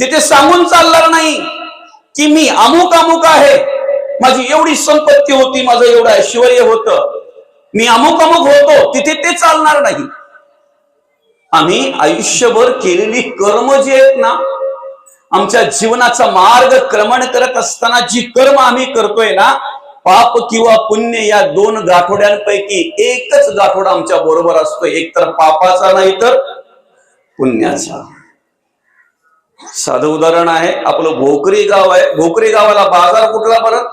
तिथे सांगून चालणार नाही की मी अमुक अमुक आहे, माझी एवढी संपत्ती होती, माझं एवढं ऐश्वर्य होतं, मी अमुक अमुक होतो, तिथे ते चालणार नाही. आम्ही आयुष्यभर केलेली कर्म जी आहेत ना, आमच्या जीवनाचा मार्ग क्रमण करत असताना जी कर्म आम्ही करतोय ना, पाप किंवा पुण्य या दोन गाठोड्यांपैकी एकच गाठोडा आमच्या बरोबर असतोय, एक तर पापाचा नाही तर पुण्याचा. साधं उदाहरण आहे, आपलं भोकरी गाव आहे. भोकरी गावाला बाजार कुठला बरं?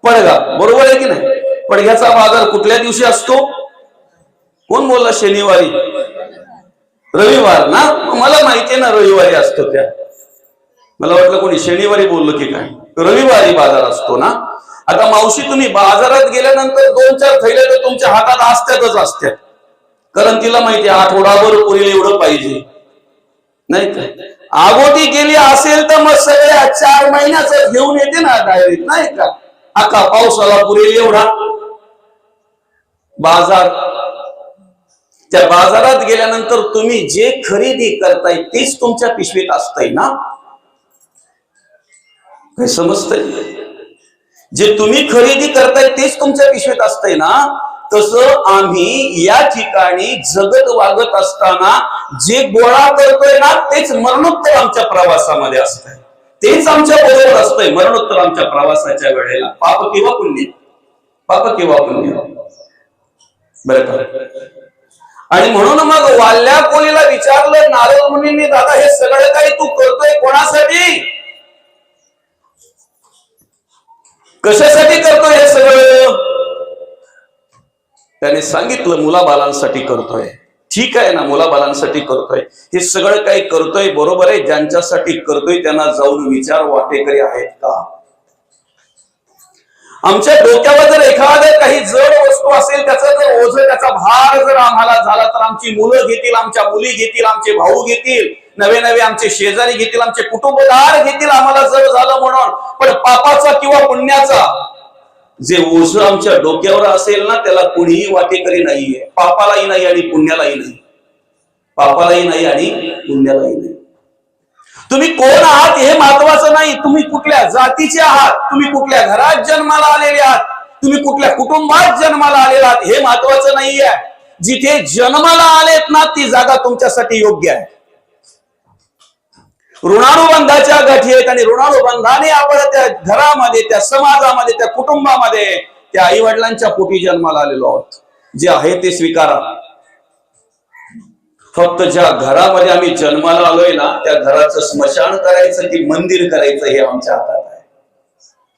पडगाव, बरोबर आहे की नाही? पडघ्याचा बाजार कुठल्या दिवशी असतो? कोण बोलला? शनिवारी, रविवार ना? मला माहितीये ना रविवारी असतो. त्या मला वाटलं कोणी शनिवारी बोललो की काय. रविवारी बाजार असतो ना. आता मावशी, तुम्ही बाजारात गेल्यानंतर 2-4 थैले तर तुमच्या हातात असत्यातच असत्यात, कारण तिला माहिती आठवडाभर पुरेल एवढं पाहिजे, नाही का? आगोटी गेली असेल तर मग सगळ्या 4 महिन्याचं घेऊन येते ना डायरेक्ट, नाही का? अख्खा पावसाला पुरेल एवढा बाजार. त्या बाजारात गेल्यानंतर तुम्ही जे खरेदी करताय तेच तुमच्या पिशवीत असतंय ना. काय समजतंय? जे तुम्ही खरेदी करताय तेच तुमच्या पिशवीत असतंय ना. तसं आम्ही या ठिकाणी जगत वागत असताना जे गोळा करतोय ना, तेच मरणोत्तर आमच्या प्रवासामध्ये असतंय, तेच आमच्या बरोबर असतंय मरणोत्तर आमच्या प्रवासाच्या वेळेला. पाप किंवा पुण्य, पाप किंवा पुण्य, बरं का? आणि म्हणून मग वाल्या कोळीला विचारलं नारद मुनींनी, दादा हे सगळं काही तू करतोय कोणासाठी, कशासाठी करतोय हे सगळं? त्याने सांगितलं मुलाबालांसाठी करतोय. ठीक आहे ना, मुलाबालांसाठी करतोय, हे सगळं काही करतोय, बरोबर आहे. ज्यांच्यासाठी करतोय त्यांना जाऊन विचार, वाटेकरी आहेत का? आमच्या डोक्यावर जर एखाद्या काही जड वस्तू असेल, त्याचा जर ओझं, त्याचा भार जर आम्हाला झाला तर आमची मुलं घेतील, आमच्या मुली घेतील, आमचे भाऊ घेतील, नवे नवे आमचे शेजारी घेतील, आमचे कुटुंबदार घेतील, आम्हाला जड झालं म्हणून. पण पापाचा किंवा पुण्याचा जे ओझं आमच्या डोक्यावर असेल ना, त्याला कुणीही वाटेकरी नाहीये. पापालाही नाही आणि पुण्यालाही नाही. पापालाही नाही आणि पुण्यालाही नाही. तुम्ही कोण आहात हे महत्वाचं नाही, तुम्ही कुठल्या जातीचे आहात, तुम्ही कुठल्या घरात जन्माला आलेले आहात, तुम्ही कुठल्या कुटुंबात जन्माला आलेले आहात हे महत्वाचं नाहीये. जिथे जन्माला आलेत ना, ती जागा तुमच्यासाठी योग्य आहे. ऋणानुबंधाच्या गाठी आहेत आणि ऋणानुबंधाने आपण त्या घरामध्ये, त्या समाजामध्ये, त्या कुटुंबामध्ये, त्या आई वडिलांच्या पोटी जन्माला आलेलो आहोत. जे आहे ते स्वीकारा. फक्त ज्या घरामध्ये आम्ही जन्माला आलोय ना, त्या घराचं स्मशान करायचं की मंदिर करायचं हे आमच्या हातात आहे.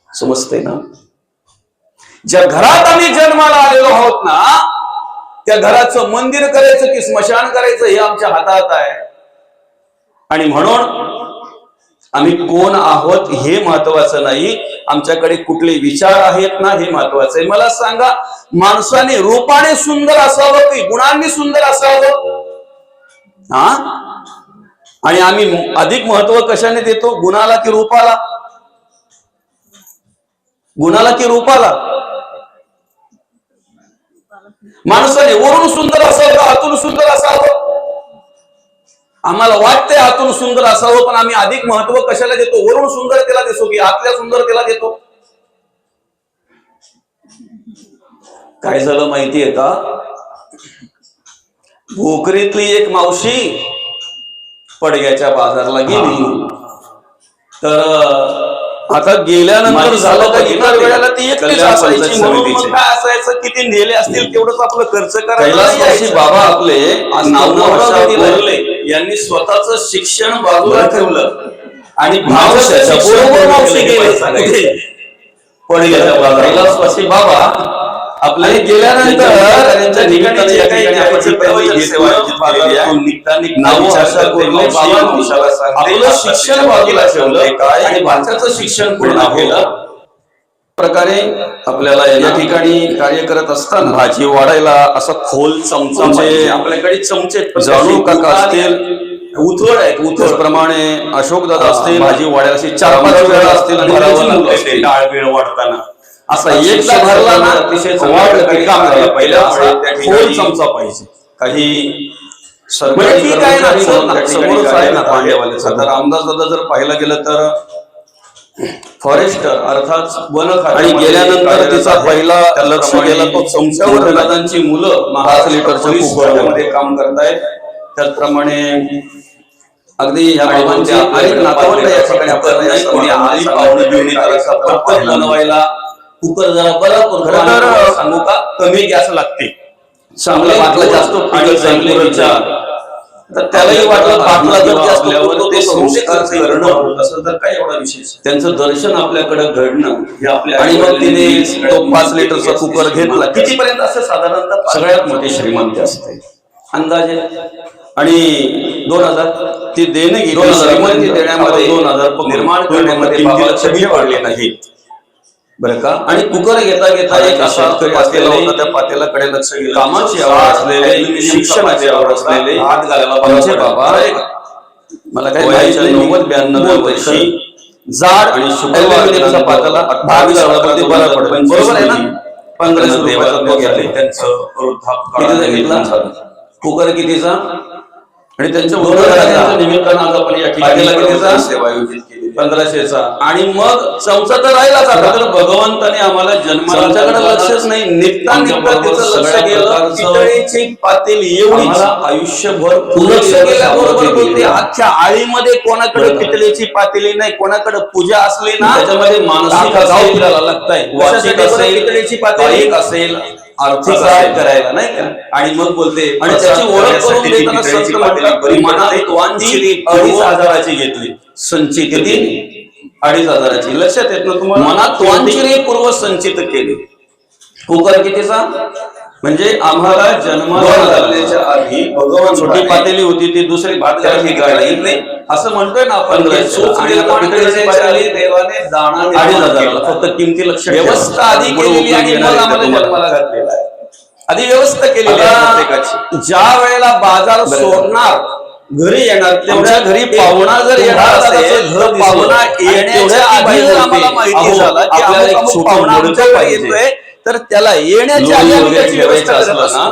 समजतंय ना? ज्या घरात आम्ही जन्माला आलेलो आहोत ना, त्या घराचं मंदिर करायचं की स्मशान करायचं हे आमच्या हातात आहे. आणि म्हणून आम्ही कोण आहोत हे महत्वाचं नाही, आमच्याकडे कुठले विचार आहेत ना हे महत्वाचं आहे. मला सांगा, माणसाने रूपाने सुंदर असावं की गुणांनी सुंदर असावं? हा? आणि आम्ही अधिक महत्व कशाने देतो, गुणाला की रूपाला? गुणाला की रूपाला? माणसाने वरून सुंदर असावं का आतून सुंदर असावं? आम्हाला वाटतंय आतून सुंदर असावं, पण आम्ही अधिक महत्व कशाला देतो? वरून सुंदरतेला देतो की आतल्या सुंदरतेला देतो? काय झालं माहितीये का? भोकरीतली एक मावशी पडग्याच्या बाजारला गेली, तर आता गेल्यानंतर झालं का, इतर वेळेला ती एकटीच असायची, म्हणून मग काय असायचं की ती नेले असतील तेवढंच आपलं खर्च करायला. बाबा आपले यांनी स्वतःच शिक्षण बाजूला ठेवलं आणि बरोबर मावशी गेले पडग्याच्या बाजाराला. बाबा आपले गेल्यानंतर त्यांच्या ठिकाणी जे काही आपलं शिक्षण बाजूला ठेवलं काय आणि भाषाचं शिक्षण पूर्ण केलं. प्रकारे आपल्याला या ठिकाणी कार्य करत असताना भाजी वाढायला असा खोल चमचा, म्हणजे आपल्याकडे चमचे जाणू काका असतील, उथळ आहेत, उथळ प्रमाणे अशोक दादा असतील, भाजी वाढायला अशी 4-5 वेळा असतील, डाळ बीळ वाढताना असा एकदा भरला ना, अतिशय खोल चमचा पाहिजे. काही सरकारी ठीक आहे ना, समोरच आहे ना पांड्यावाले. आता रामदास दादा जर पाहायला गेलं तर फॉरेस्टर अर्थात वन आणि गेल्यानंतर तिचा पहिला लक्ष गेला तो चमच्यावर. दादांची मुलं 5 लिटरच्या कुकरमध्ये काम करतायत. त्याचप्रमाणे अगदी ह्या बाबांच्या अनेक नातेवाईक या ठिकाणी आपल्याला आली पाहुणे घेऊन येतात बनवायला. कुकर जरा बरं सांगू का, कमी गॅस लागते, चांगला बाटला जास्त चांगले विचार. तर त्यालाही वाटलं बाटला जर जास्त ते संस्कार करणं होत असेल तर काय एवढा विशेष. त्यांचं दर्शन आपल्याकडे घडणं हे आपल्या. आणि मग तिने तो 5 लिटरचा कुकर घेतला. कितीपर्यंत असं साधारणतः सगळ्यात मोठी श्रीमंती असते अंदाजे. आणि 2000 ती देणगी श्रीमंती देण्यामध्ये 2000 निर्माण करण्यामध्ये लक्ष वाढले नाहीत बरं का. आणि कुकर घेता घेता एक असा पातेला होता, त्या पातेलाकडे लक्ष गेलं. कामाची आवड असलेले, शिक्षणाची आवड असलेले, हात घालायला पाहिजे बाबा. मला काय 90-92 वर्षी जाड आणि शुक्रवारचा पातेला 28 बरं पडतं, बरोबर आहे ना. 1500 देवाचा तो घेतले त्यांचं घेतला कुकर कितीचा. आणि त्यांच्या निमित्तानं आज आपण या ठिकाणी कितीचा सेवा आयोजित केली 1500चा. आणि मग चमचा तर राहिलाच. आता तर भगवंताने आम्हाला जन्माला लक्षच नाही, निघता निघता त्याचं लक्ष गेलं. पितळेची पातेली एवढी आयुष्यभर लक्ष गेल्याबरोबर बोलते अख्ख्या आळीमध्ये कोणाकडे पितळेची पातेली नाही, कोणाकडे पूजा असली ना त्याच्यामध्ये मानसिक लागताय. पितळेची पातेली असेल, आर्थिक सहाय्य करायला नाही का. आणि मग बोलते आणि त्याची ओळख करून देताना संत मनात 2,500 घेतली. संचित किती 2,500 लक्षात येत ना तुम्हाला. मनात 2,500 पूर्व संचित केली. कुकर कितीचा म्हणजे आम्हाला जन्माला घालण्याच्या आधी भगवान छोटी पातेली होती ती दुसरी भात नाही असं म्हणतोय ना आपण. देवाने दाणा 2,500 फक्त किमती लक्ष व्यवस्था आधी केलेली आणि मग आम्हाला जन्माला घातलेला आहे. आधी व्यवस्था केलेली आहे प्रत्येकाची. ज्या वेळेला बाजार सोडणार घरी येणार तेवढ्या घरी पाहुणा जर येणार असेल तर पाहुणा येण्याच्या आधी जर आम्हाला माहिती झाला की आपल्याला पाहुणा आमच्याकडे येतोय तर त्याला येण्याच्या आधी त्याची व्यवस्था असलं ना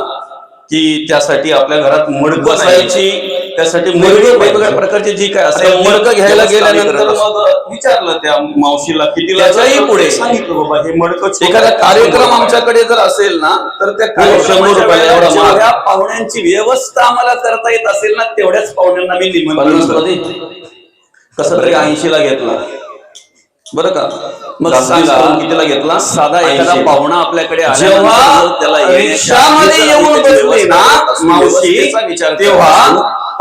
की त्यासाठी आपल्या घरात मडकं असायची. त्यासाठी मडकं वेगवेगळ्या प्रकारची जी काय असेल मडकं घ्यायला गेल्यानंतर मग विचारलं त्या मावशीला कितीला, त्याच्याही पुढे सांगितलं बाबा हे मडकं. एखादा कार्यक्रम आमच्याकडे जर असेल ना तर त्या 100 रुपयाला पाहुण्यांची व्यवस्था आम्हाला करता येत असेल ना तेवढ्याच पाहुण्यांना मी निमंत्रण कसं तरी 80 ला घेतला बरं का. मग सांगा कितीला घेतला. साधा एखादा पाहुणा आपल्याकडे जेव्हा त्याला रिक्षामध्ये येऊन बसले ना मावशीचा विचार तेव्हा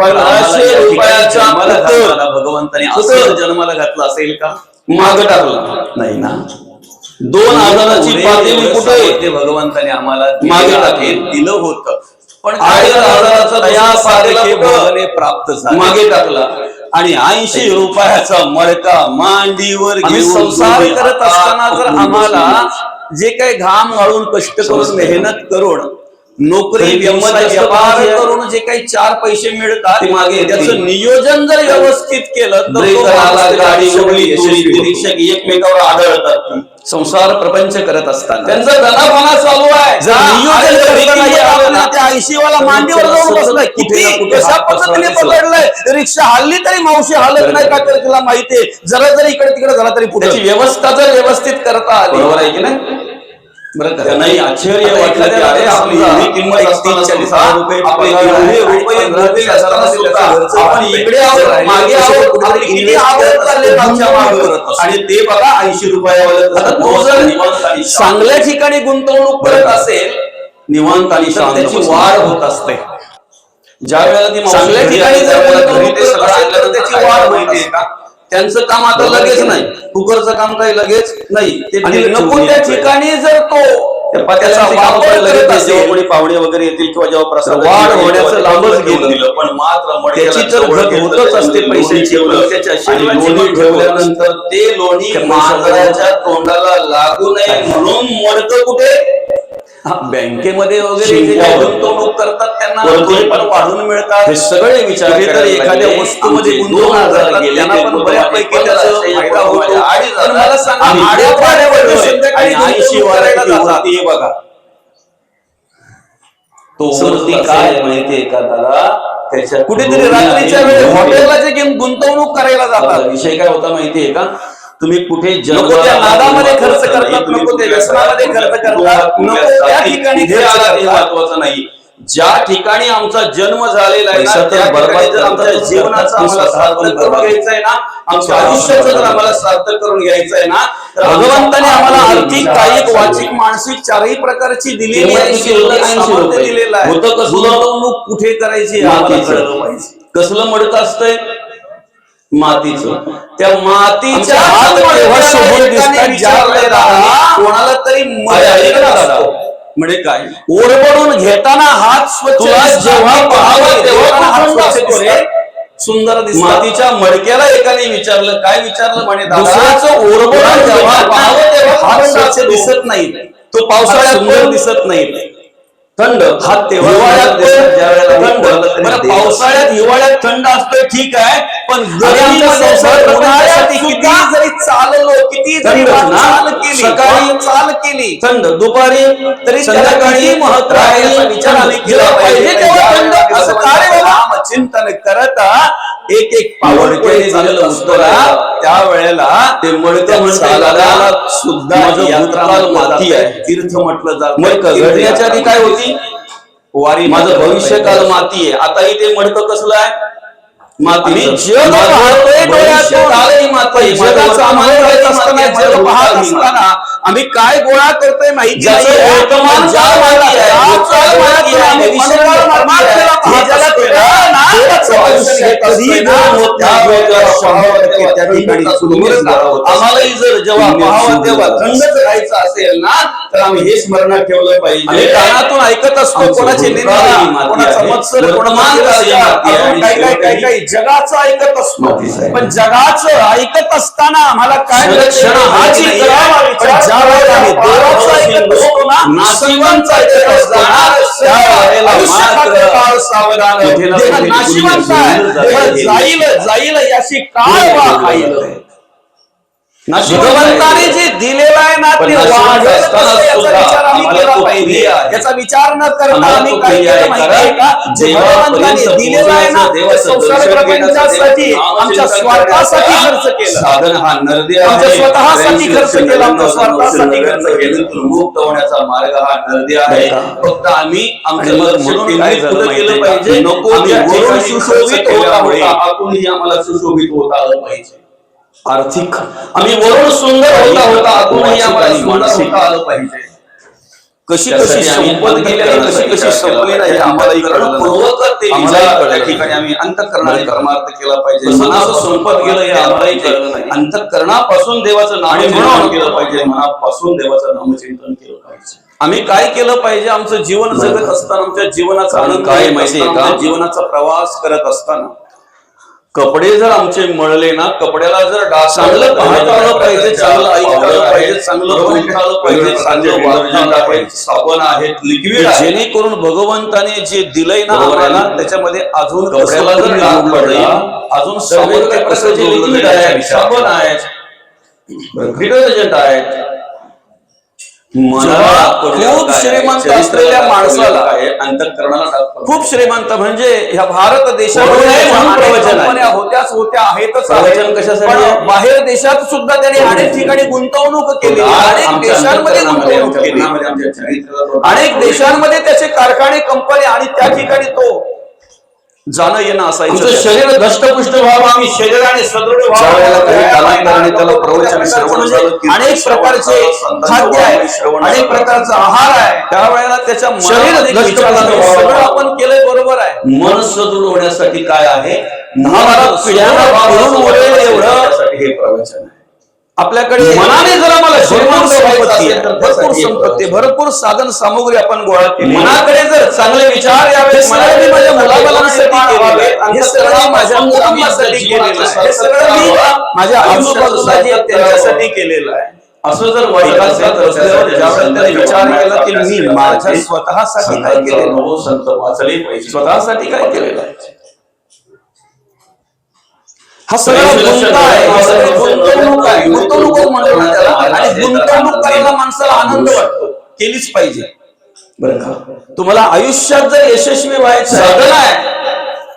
1500 रुपयाचा भगवंताने असं जन्माला घातला असेल का. माग टाकला नाही ना. 2,000ची पातेली कुठे ते भगवंताने आम्हाला मागे टाकेल दिलं होतं. पण 2,500 प्राप्त झाला मागे टाकला. आणि 80 रुपयाचा मडका मांडीवर घेऊन संसार करत असताना जर आम्हाला जे काही घाम गाळून कष्ट करून मेहनत करून नोकरी व्यापार करून जे काही 4 पैसे मिळतात ते मागे त्याचं नियोजन जर व्यवस्थित केलं तर गाडी निरीक्षक एकमेकावर आढळतात. संसार प्रपंच करत असताना त्यांचा धनाफाना चालू आहे. त्या 80 वाला मांडीवर जाऊन बसलाय. किती कशा पद्धतीने पकडलंय. रिक्षा हल्ली तरी मावशी हालत नाही का तर तिला माहितीये. जरा जरी इकडे तिकडे झाला तरी पुढे व्यवस्था जर व्यवस्थित करता आली बरोबर आहे की नाही. बरं का नाही आश्चर्य वाटलं की अरे आपली किंमत 30-40,000 रुपये आपण इकडे आहोत मागे आहोत आणि ते बघा 80 रुपयावर. तो जर चांगल्या ठिकाणी गुंतवणूक करत असेल निवांत आणि त्याची वाढ होत असते. ज्या वेळेला ती चांगल्या ठिकाणी जर त्याची वाढ होते का. त्यांचं काम आता लगेच नाही. कुकरचं काम काही लगेच नाही. ते नको त्या ठिकाणी जर तो त्याचा वापर करत असेल कोणी पाहुणे वगैरे येतील किंवा जेव्हा प्रसाद वाढ होण्याचं लांबच घेऊन दिलं पण मात्र त्याची तर घट होतच असते पैशाची. लोणी ठेवल्यानंतर ते लोणी मांजराच्या तोंडाला लागू नये म्हणून मडकं कुठे बँकेमध्ये वगैरे गुंतवणूक करतात त्यांना पण वाढून मिळतात. हे सगळे विचार तर एखाद्या वस्तूमध्ये गुंतवणूक गेले पण बऱ्यापैकी त्याचा फायदा होतो. मला सांगा बघा तो संपत्ती काय काय माहितीये का दादा, त्याच्या कुठेतरी रात्रीच्या वेळेस हॉटेलला जे घेऊन गुंतवणूक करायला जातात. विषय काय होता माहितीये का, तुम्ही कुठे नको त्या नादामध्ये खर्च करतात, नको त्या व्यसनामध्ये खर्च करतात, नको त्या ठिकाणी खर्च करतात. महत्वाचं नाही. ज्या ठिकाणी आमचा जन्म झालेला आहे ना, त्या ठिकाणी जर आमच्या जीवनाचा आम्हाला सार्थक करून घ्यायचं आहे ना, आमच्या आयुष्याचं जर आम्हाला सार्थक करून घ्यायचं आहे ना, तर भगवंताने आम्हाला आर्थिक, कायिक, वाचिक, मानसिक चारही प्रकारची दिलेली आहे, सामर्थ्य दिलेलं आहे. होतं कसं, गुंतवणूक कुठे करायची आम्हाला कळलं पाहिजे. कसलं मडकं असतंय, मातीचं. त्या मातीच्या कोणाला तरी म्हणजे काय, ओरबडून घेताना हात स्वच्छ, जेव्हा पाहावं तेव्हा सुंदर दिसत. मातीच्या मडक्याला एकाने विचारलं, काय विचारलं म्हणे, दुसऱ्याचं ओरबडून जेव्हा पाहावं तेव्हा हात स्वच्छ दिसत नाही, तो पावसाळ्यात सुंदर दिसत नाही. थंड हात तेव्हा पावसाळ्यात हिवाळ्यात थंड असतोय ठीक आहे, पण उन्हाळ्यात किती जरी चाललो, किती जरी चाल केली थंड, दुपारी तरी संध्याकाळी महत्व आहे विचार आम्ही केला पाहिजे. तेव्हा थंड असं काय बाबा चिंतन करत एक एक पाऊल दिलेलं उत्तर त्यावेळेला ते मडकं सुद्धा माती आहे, तीर्थ म्हटलं जात. घडण्याच्या आधी काय होती, वारी माझं भविष्यकाल माती आहे. आता इथे मडकं कसलं आहे, माती. जग पाहतोय डोळ्यातून, जगाचं आम्हाला कळत असताना, जग पाहत असताना आम्ही काय गोळा करतोय माहिती नाही. आम्हालाही जर जेव्हा पाहावं तेव्हा थंडच राहायचं असेल ना, तर आम्ही हे स्मरणात ठेवलं पाहिजे. कानातून ऐकत असतो कोणाची निंदा, कोणाचा मत्सर, काय जगाचं ऐकत असतो, पण जगाचं ऐकत असताना आम्हाला काय जाईल याची काय भगवंताने जे दिलेलं आहे ना, ते याचा विचार न करता आम्ही काय केलं माहितीये का, जे भगवंताने दिलेलं आहे ना, संसार प्रपंचासाठी आमच्या स्वार्थासाठी खर्च केलं. साधन हा नरदे आहे, आमच्या स्वतःसाठी खर्च केला, आमच्या स्वार्थासाठी खर्च केलं. मुक्त होण्याचा मार्ग हा नरदे आहे. फक्त आम्ही आमच्या काय केलं पाहिजे, नको सुशोभित होता आपणही आम्हाला सुशोभित होता आलं पाहिजे. आर्थिक आम्ही वरून सुंदर होता अजूनही आम्हाला सुंदर होता आलं पाहिजे. कशी कशी संपत गेली, कशी कशी संपली नाही आम्हालाही कळलं. त्या ठिकाणी आम्ही अंतःकरणाने परमार्थ केला पाहिजे. मनाचं संपत गेलं हे आम्हालाही कळलं नाही. अंतःकरणापासून देवाचं नामचिंतन केलं पाहिजे, मनापासून देवाचं नामचिंतन केलं पाहिजे. आम्ही काय केलं पाहिजे, आमचं जीवन जगत असताना, आमच्या जीवनाचा आनंद काय माहितीये का, जीवनाचा प्रवास करत असताना कपडे जर आमचे मळले ना, कपड्याला जर चांगलं पाहता आलं पाहिजे, चांगलं ऐकता आलं पाहिजे, चांगलं बघता आलं पाहिजे, चांगलं साबण आहेत, लिक्विड आहे, जेणेकरून भगवंताने जे दिलंय ना आम्हाला त्याच्यामध्ये अजून कपड्याला जर डाग पडला, अजून सामग्री प्रकारचे लिक्विड आहे, साबण आहे, डिटर्जंट आहेत. खूप श्रीमंत असलेल्या माणसाला अंतःकरणाला खूप श्रीमंत म्हणजे ह्या भारत देशामध्ये होत्या आहेतच. प्रवचन कशासाठी, बाहेर देशात सुद्धा त्याने अनेक ठिकाणी गुंतवणूक केली, अनेक देशांमध्ये गुंतवणूक केली, अनेक देशांमध्ये त्याचे कारखाने, कंपनी, आणि त्या ठिकाणी तो जाणं येणं असायचं. शरीर धष्टपुष्ट व्हावं, आम्ही शरीराने सदृढ अनेक प्रकारचे खाद्य आहे, अनेक प्रकारचा आहार आहे, त्यावेळेला त्याच्या सगळं आपण केलंय बरोबर आहे. मन सदृढ होण्यासाठी काय आहे, 10-12 पिढ्यांना एवढं हे प्रवचन आहे. आपल्याकडे मनाने जर आम्हाला भरपूर संपत्ती, भरपूर साधन सामुग्री आपण गोळा केली, मनाकडे जर चांगले विचार यावे, मी माझ्या मुलाबाळांसाठी केले, हे सगळं माझ्या कुटुंबासाठी केलेलं आहे, हे सगळं मी माझ्या आजूबाजूला जे त्यांच्यासाठी केलेलं आहे. असं जर वाईट असेल तर त्याने विचार केला की मी माझ्या स्वतःसाठी काय केलेलं, संत वाचले पाहिजे, स्वतःसाठी काय केलेलं आहे. हा सगळा गुंता आहे, गुंतवणूक आहे, गुंतवणूक म्हणतो ना त्याला. आणि गुंतवणूक करायला माणसाला आनंद वाटतो, केलीच पाहिजे. बरं का? तुम्हाला आयुष्यात जर यशस्वी व्हायचं साधन आहे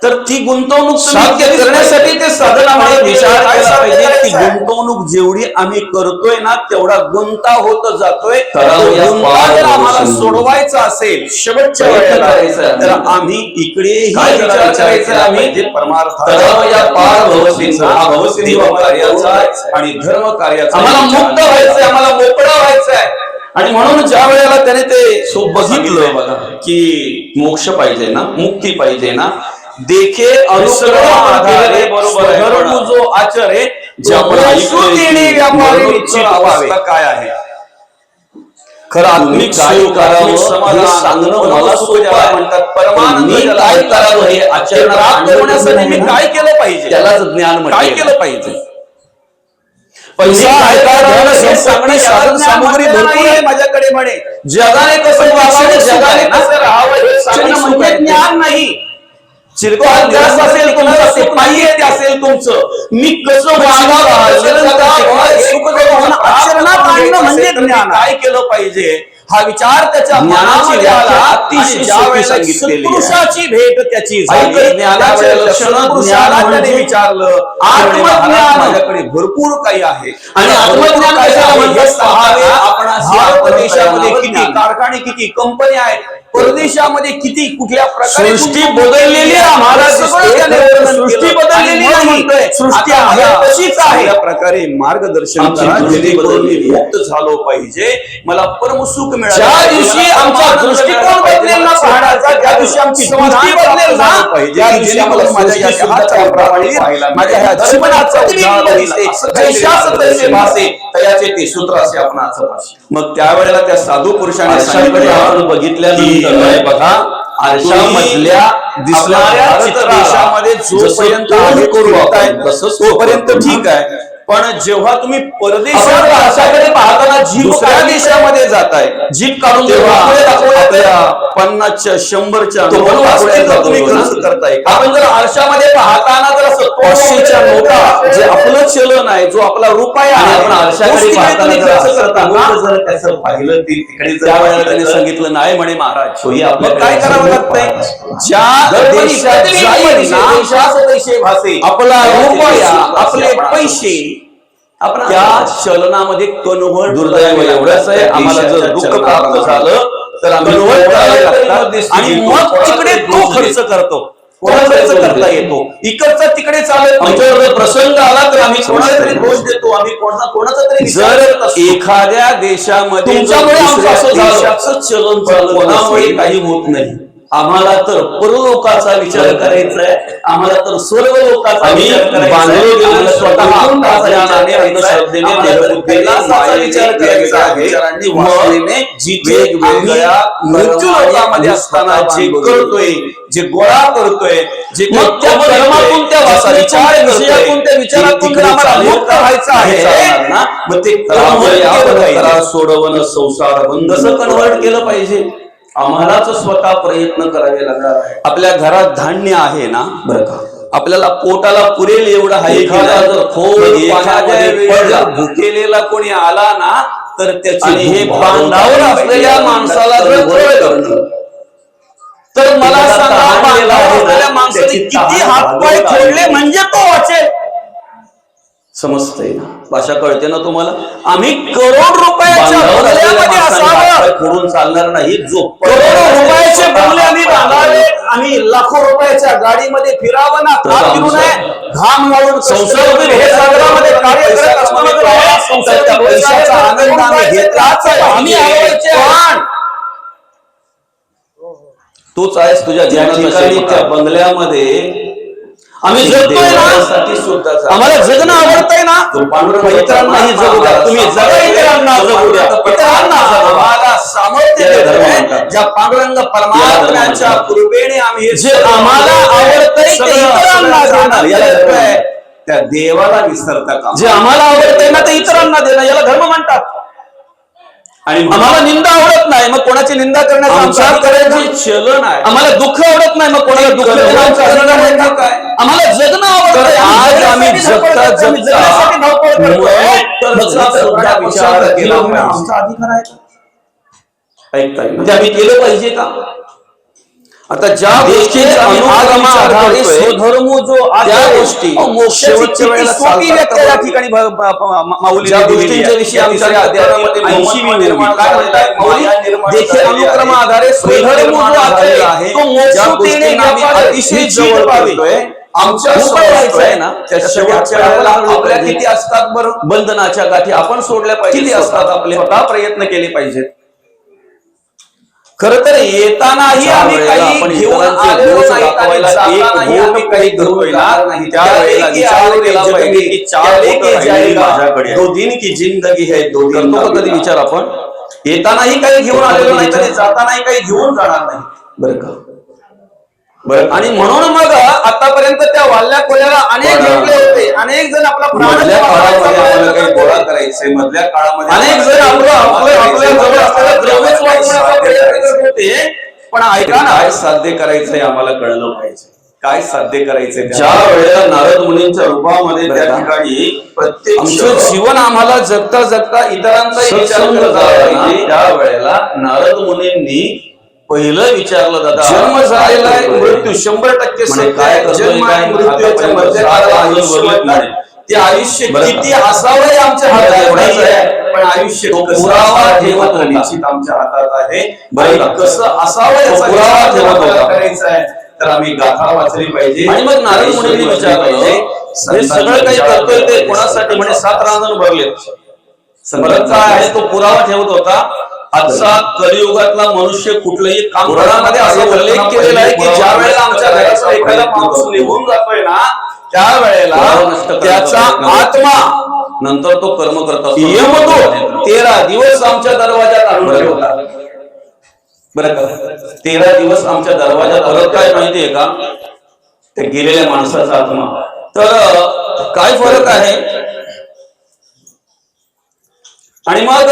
तर ती गुंतवणूक साध्य करण्यासाठी ते साधन आम्हाला विचार केला पाहिजे की करायचा आहे. गुंतवणूक जेवढी आम्ही करतोय ना तेवढा गुंता होत जातोय. तराव या गुंता पार जर आम्हाला भवसिंधू. सोडवायचा असेल शेवटच्या प्रयत्न वेळेला करायचा आहे. तर आम्ही इकडेही काय जरा विचार विचार करायचा केला आम्ही? पाहिजे. परमार्थाचा तराव या पार भवसिंधू. हा भवसिंधू देव आम्हाला कार्याचा करायचा आणि धर्म कार्याचा आम्हाला विचार मुक्त व्हायचंय, आम्हाला मोकळं व्हायचंय. आणि म्हणून ज्या वेळेला त्याने ते सोपं सांगितलं बघितलं बघा. की मोक्ष पाहिजे ना, मुक्ती पाहिजे ना, देखे सगळं अनुक्रम आपण आधारे केलेलं बरोबर आहे. स्वधर्म जो आचरे जे आपण ऐकलंय देणे की व्यापारी मरोत्तर निश्चित अवस्था व्हावे. काय आहे? खरं तुम्ही आत्मिक काय सुख, करावं आत्मिक हे समाधान सांगणं परम मला सुख सोपं ज्याला आहे. म्हणतात, परमानंद मी ज्याला काय म्हणतात, करावं हे ते आचरणात प्राप्त आणलं होण्यासाठी मी नाही. काय केलं पाहिजे, त्यालाच ज्ञान काय म्हटलेलं केलं पाहिजे. पैसा काय आहे का? करावं धन, हे संपत्ती, सांगणं साधन सामुग्री भरपूर आहे माझ्याकडे म्हणे. जगाने कसं वागावं, जगाने कसं राहावं हे सांगणं क्षणिक सुख म्हणजे आहे. ज्ञान नाही. चिरकाल ध्यास असेल तुमचं, ते पाहिजे असेल तुमचं, मी कसं वागावं, आचरणात आणणं म्हणजे ज्ञान. काय केलं पाहिजे हा विचार त्याच्या ज्ञानाची मनामध्ये व्याख्या आला. अतिशय आणि ज्या सोपी वेळेला सांगितलेली आहे. सत्पुरुषाची भेट त्याची झाली, ऐकत ज्ञानाच्या त्याच्या लक्षणं सत्पुरुषाला ज्ञान त्याने म्हणजे विचारलं आत्मज्ञान. माझ्याकडे भरपूर काही आहे आणि आत्मज्ञान काय कशाला आहे म्हणतात? हे पाहावे. आपणाशी भारत आपण देशामध्ये तयार किती ज्ञान. कारखाने, किती कंपनी आहेत, परदेशामध्ये किती कुठल्या प्रकारे सृष्टी बदललेली आम्हाला सगळं दिसते. त्याने वर्णन सृष्टी केलं. बदललेली आणि नाही. म्हणतोय, सृष्टी आता आहे मला तशीच आहे. चांगल्या प्रकारे मार्गदर्शन आमची करा, दृष्टी जेणेकरून मी बदललेली आहे. मुक्त झालो पाहिजे, मला परमसुख मिळालं ज्या पाहिजे, दिवशी मला आमचा परमानंद दृष्टिकोन मिळाला पाहिजे, बदलेल ना मला पाहण्याचा, त्या दिवशी आमची दृष्टी बदलेल ना, पाहिजे, त्या दिवशी आम्हाला माझ्या या देहाचा उद्धार होईल, माझ्या ह्या जीवनाचा उद्धार होईल. जैशास तैसे भासे तयाचे ते सूत्र असे आपण आज भाषे. मग त्यावेळेला त्या साधू पुरुषाने आरशाकडे आपण बघितल्यानंतर बघा, आरशामधल्या दिसणाऱ्या देशामध्ये जोपर्यंत आम्ही करू फिरताय, आपण तसंच तोपर्यंत ठीक आहे. पण जेव्हा तुम्ही परदेशात आपण आरशाकडे पाहताना जीभ दुसऱ्या काढली देशामध्ये जाताय, जीभ काढून तेव्हा आपल्या आपल्या 50च्या 100च्या तो पण वाचण्याचा तुम्ही जातो ना. खर्च करताय का? आपण जर आरशामध्ये पाहताना जर असं 500च्या नोटा, जे आपलं चलन आहे, जो आपला रुपया आणि आहे, आपण आरशाकडे गोष्टी काही पाहताना तुम्ही जर खर्च असं करता का? जर त्याचं पाहिलं तिकडे जर त्यावेळेला त्याने पाहिलं, सांगितलं नाही म्हणे महाराज, तोही मग आपल्याकडे काय करावं समोर लागतंय? पाहत ज्या देशात जाईल ना, आपला रुपया, आपले पैसे आपण त्या चलनामध्ये कन्व्हर्ट दुर्दैव एवढंच आहे, आम्हाला जर दुःख प्राप्त झालं तर आम्ही कन्व्हर्ट करायला करायला लागतात लागतात. आणि मग तिकडे तो खर्च करतो, तो खर्च करता येतो. इकडचा तिकडे चालत नाही. आमच्यावर जर प्रसंग आला तर आम्ही कोणाला तरी कोणाला दोष देतो, आम्ही कोणाचा तरी विचार जर करत असतो. एखाद्या देशामध्ये तुमच्यामुळे जर आमचं दुसऱ्या असं झालं. देशाचं चलन चालत कोणामुळे नसेल, काही होत नाही. आम्हाला तर परलोकाचा विचार करायचा आहे, आम्हाला तर सर्व लोकांचा आम्ही विचार करायचा बांधलो आहे, गेलो आम्हाला स्वतः विचार ज्ञानाने, करायचा आहे, अंधश्रद्धेने, आम्हाला तर देहबुद्धीने, कैलासाचा विचार करायचा आहे. विचारांनी मग वासनेने जिथे वेगवेगळ्या आम्ही मृत्यू लोकामध्ये असताना जे करतोय, जे गोळा करतोय, जे मग त्या कर्तव्य परमातून, त्या त्याचा वासनेतून, विचार त्या करतोय, विषयातून, त्या विचारातून तिकडे जर आम्हाला चालेल मुक्त तर व्हायचं आहे, चालणार ना, मग ते convert केलं पाहिजे. सोडवणं संसार बंद कसं कन्व्हर्ट केलं पाहिजे? आम्हालाच स्वतः प्रयत्न करावे लागणार आहे. आपल्या घरात धान्य आहे ना, बरं का? आपल्याला पोटाला पुरेल एवढं आहे की एखादा नाही? जर खोल एखाद्या पाण्यामध्ये वेळी पडला, जर भुकेलेला कोणी आला ना, तर त्याची आणि हे भूक बांधावर भागवली असलेल्या पाहिजे. माणसाला जर कळलं, तर मला त्याला सांगा, तहान बांधावर लागली ना, असलेल्या माणसाने त्याची किती तहान हातपाय भागवता फोडले आली. म्हणजे तो वाचेल? समजतंय ना? भाषा कळते ना तुम्हाला? आम्ही करोड रुपयाच्या बांधावर असलेल्या बंगल्यामध्ये माणसाने असावं, हातपाय फोडून चालणार नाही. जो करोडो रुपयाचे बंगले आम्ही बांधावे, आम्ही लाखो रुपयाच्या गाडीमध्ये फिरावं ना, का तसं फिरू आमचं नये? घाम गाळून संसारातील हे सागरामध्ये कार्य करत असताना जर आम्हाला संसाराच्या पैशाचा आनंद आम्ही घेतलाच आम्ही हरवायचे आहे. पण तोच आहेस तुझ्या त्या ध्यानाचा ठिकाणी शेवट. त्या बंगल्यामध्ये आम्ही जगतोय देवासाठी ना, सुद्धा आम्हाला जगणं आवडतंय ना, तो पांडुरंग इतरांनाही जगू द्या, तुम्ही जगा, इतरांना जगू द्या, इतरांना जगवा. आम्हाला सामर्थ्य त्याला धर्म देतोय, म्हणतात. ज्या पांडुरंग परमात्म्याच्या म्हणतात. कृपेने आम्ही हे जे सगळं आम्हाला आवडतंय ते सगळं इतरांना सगळं देणं, याला देतोय. धर्म म्हणतात. त्या देवाला विसरता का? जे आम्हाला आवडतंय ना ते इतरांना देणं, याला धर्म म्हणतात. आणि आम्हाला निंदा आवडत नाही, मग कोणाची निंदा करण्याचा आमचा आमच्याकडे अधिकार जे आहे. चलन आहे, आम्हाला दुःख आवडत नाही, मग कोणाला दुःख करणं देण्याचा अधिकार आहे म्हणजे का? काय? आम्हाला जगणं आवडतं, तर आज आम्ही जगता जगण्यासाठी धावपळ करतोय. मग मग सुद्धा विचार केला आमचा पाहिजे. अधिकार आहे का? ऐकता येईल ते आम्ही केलं पाहिजे का? आता ज्या गोष्टींचा आम्ही आज विचार करतोय, स्वधर्म जो त्या गोष्टी शेवटच्या वेळेला सोपी व्याख्या या ठिकाणी माऊलींच्या गोष्टींच्या विषयी आमच्या अध्यात्मामध्ये काय म्हणतात माऊली? देखे अनुक्रम आधारे स्वधर्म जो आहे तो मोक्ष देणे व्यापार अतिशय जवळ पाहतोय. आमच्या आहे ना, त्या शेवटच्या वेळेला आपल्या किती असतात बरं बंधनाच्या गाठी आपण सोडल्या पाहिजे, किती असतात आपले, स्वतः प्रयत्न केले पाहिजेत. खर तर येतानाही आम्ही काही घेऊन आलेलो नाही, जातानाही आम्ही काही घेऊन जाणार नाही. त्यावेळेला विचार केला पाहिजे की 4 बोट राहिली माझ्याकडे, 2 दिन की जिंदगी है 2 दिन. करतो कधी विचार आपण? येतानाही काही घेऊन आलेलो नाही आणि जातानाही काही घेऊन जाणार नाही, बरं का? बरं. आणि म्हणून मग आतापर्यंत त्या वाल्ल्या कोल्याला अनेक घेतले होते, अनेक जण आपला मधल्या काळामध्ये काही गोळा करायचे, मधल्या काळामध्ये अनेक जण आपल्या जवळ असलेलं द्रव्यच वापरण्याचा प्रयत्न करत होते. पण ऐका ना, काय साध्य करायचंय आम्हाला कळलं पाहिजे, काय साध्य करायचंय. ज्या वेळेला नारद मुनींच्या रूपामध्ये त्या ठिकाणी प्रत्येक आमचं जीवन आम्हाला जगता जगता इतरांचा विचार करत पाहिजे, त्या वेळेला नारद मुनींनी पहिलं विचारलं, दादा जन्म झालेला आहे, मृत्यू 100% काय जन्म आणि मृत्यूच्या मध्ये ते आयुष्य किती असावं आमच्या हातात आहे, पण आयुष्य पुरावा ठेवत निश्चित आमच्या हातात आहे. बरं, कसं असावं याचा पुरावा ठेवत करायचा आहे, तर आम्ही गाथा वाचली पाहिजे. आणि मग नारद मुनींनी विचारलं, हे सगळं काही करतोय ते कोणासाठी? म्हणजे 7 रांजण भरले. बरं, काय आहे तो पुरावा ठेवत होता. आजचा कलियुगातला मनुष्य कुठलंही काम पुराणामध्ये असं उल्लेख केलेला आहे की ज्या वेळेला आमच्या घराचा एखादा माणूस निघून जातोय ना, त्यावेळेला त्याचा आत्मा नंतर तो कर्म करत असतो. यमदूत 13 दिवस आमच्या दरवाजात आणून ठेवला, बरं का? 13 दिवस आमच्या दरवाजात. परत काय माहितीये का, ते गेलेल्या माणसाचा आत्मा. तर काय फरक आहे? आणि मग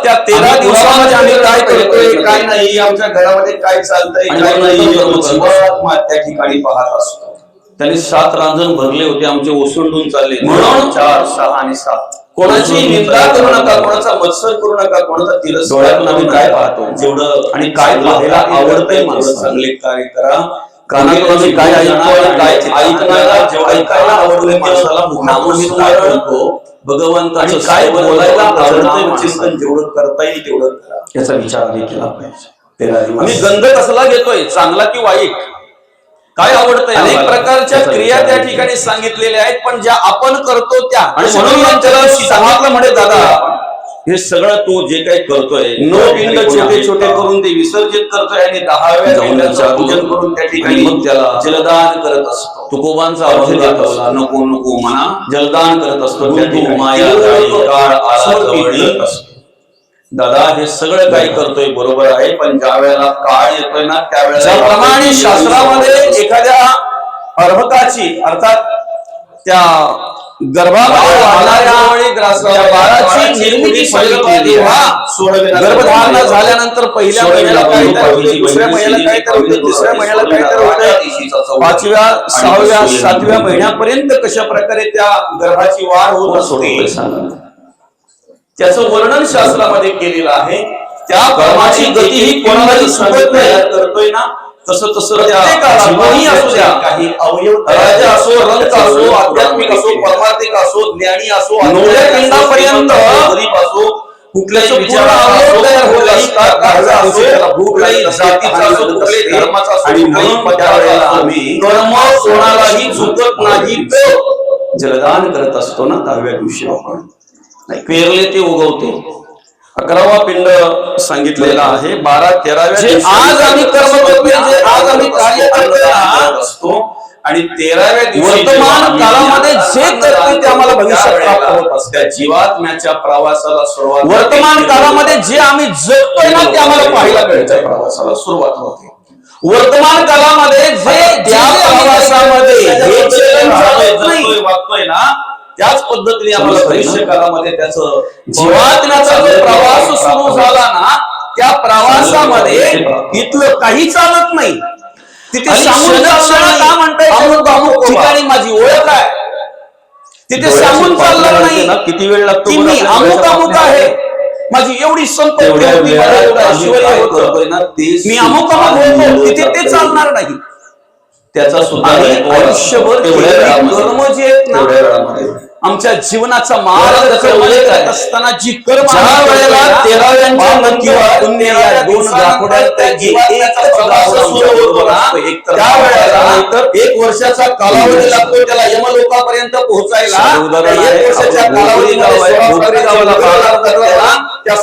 त्या 13 दिवसामध्ये आम्ही काय करतोय काय नाही, आमच्या घरामध्ये काय चालतंय काय नाही, त्या ठिकाणी पाहत असतो. त्यांनी 7 रांजण भरले होते, आमचे ओसंडून चालले. म्हणून 4, 6 आणि 7 कोणाची निंदा करू नका, कोणाचा मत्सर करू नका, कोणाचा तिरस्कार. आम्ही काय पाहतो जेवढं आणि काय पाहायला आवडतंय माणसं, चांगले कार्य करा. कानातून आम्ही काय ऐकतो, काय ऐकण्याला जेवढं ऐकायला आवडतंय माणसाला मुखामुख भगवंताचं काय बोलायला आवडतंय, चिंतन जेवढं करता येईल तेवढं करा, याचा विचार आम्ही केला पाहिजे. आम्ही गंध कसला घेतोय, चांगला की वाईट, काय आवडतंय, अनेक प्रकारच्या क्रिया त्या ठिकाणी सांगितलेल्या आहेत, पण ज्या आपण करतो त्या. आणि म्हणून त्याला सांगितलं म्हणे, दादा हे सगळं तू जे काही करतोय, नो पिंड छोटे छोटे करून ते विसर्जित करतोय आणि 10व्या पिंडाचं पूजन करून त्या ठिकाणी मग त्याला जलदान करत असतो. तुकोबांचा अर्थ दाखवला, नको नको म्हणा, जलदान करत असतो. माया दादा हे सगळं काही करतोय बरोबर आहे, पण ज्या वेळेला काळ येतोय ना, त्यावेळेला ज्याप्रमाणे शास्त्रामध्ये एखाद्या अर्भकाची अर्थात त्या गर्भामध्ये वाढणाऱ्या बाळाची निर्मिती सांगितलेली आहे. गर्भधारणा झाल्यानंतर पहिल्या महिन्याला काय तर होते, दुसऱ्या महिन्याला काय तर होते, तिसऱ्या महिन्याला काय तर होते, 5व्या 6व्या 7व्या महिन्यापर्यंत कशा प्रकारे त्या गर्भाची वाढ होत असते त्याचं वर्णन शास्त्रामध्ये केलेलं आहे. त्या कर्माची गती ही कोणालाही सुखद नाही करतोय ना, तसं तसं जीवही असू द्या, काही अवयव राजा असो, रंग असो, आध्यात्मिक असो, परमार्थिक असो, ज्ञानी असो, नवऱ्या पिंडापर्यंत गरीब असो, कुठल्याही विचारावर तयार होत असतात, कुठल्याही जातीचा असो, कुठल्याही धर्माचा असो. आणि म्हणून त्यावेळेला आम्ही कर्म कोणालाही चुकत नाही जलदान करत असतो ना 10व्या दिवशी. आपण पेरले ते उगवते. 11वा पिंड सांगितलेला आहे. 12, 13व्या आज आम्ही कर्म करतोय, जे आज आम्ही कार्य करतो, आणि 13व्या दिवशी वर्तमान काळामध्ये जे करतोय ते आम्हाला भविष्यात प्राप्त होत असते. जीवात्म्याच्या प्रवासाला सुरुवात, वर्तमान काळामध्ये जे आम्ही जगतोय ना ते आम्हाला पाहायला मिळतं, प्रवासाला सुरुवात होते. वर्तमान काळामध्ये जे त्या प्रवासामध्ये वागतोय ना, त्याच पद्धतीने आम्हाला भविष्य काळामध्ये त्याचं जीवात्म्याचा जो प्रवास सुरू झाला ना, त्या प्रवासामध्ये इथलं काही चालत नाही. तिथे सांगून का म्हणताय ठिकाणी माझी ओळख आहे, तिथे सांगून चाललं नाही किती वेळ लागतो, मी अमुक अमुक आहे. माझी एवढी संपत्ती तेवढ्या होती, माझं एवढं वेळात आम्ही ऐश्वर्य काय होतं, करतोय ना, ते मी अमुक होतो, तिथे ते चालणार नाही. त्याचा सुद्धा आणि record आयुष्यभर तेवढ्या केलेली वेळामध्ये, कर्म जी आहेत ना, तेवढ्या वेळामध्ये आमच्या जीवनाचा मार्ग त्याचा उल्लेख आहे. असताना जी कर्म ज्या आम्ही वेळेला करतोय ना, 13व्यांच्या पाप नंतर किंवा पुण्य या 13व्या दोन दाखवण्यापैकी दिवसानंतर एकच प्रवास गाव सुरू आमच्या होतो बरोबर ना, असतो. एक तर त्यावेळेला एक वर्षाचा कालावधी लागतो त्याला यमलोकापर्यंत पोहोचायला. साधं उदाहरण त्या आहे. एक वर्षाच्या आपण भोकरी गाव आहे, कालावधीमध्ये भोकरी गावाला 12 त्या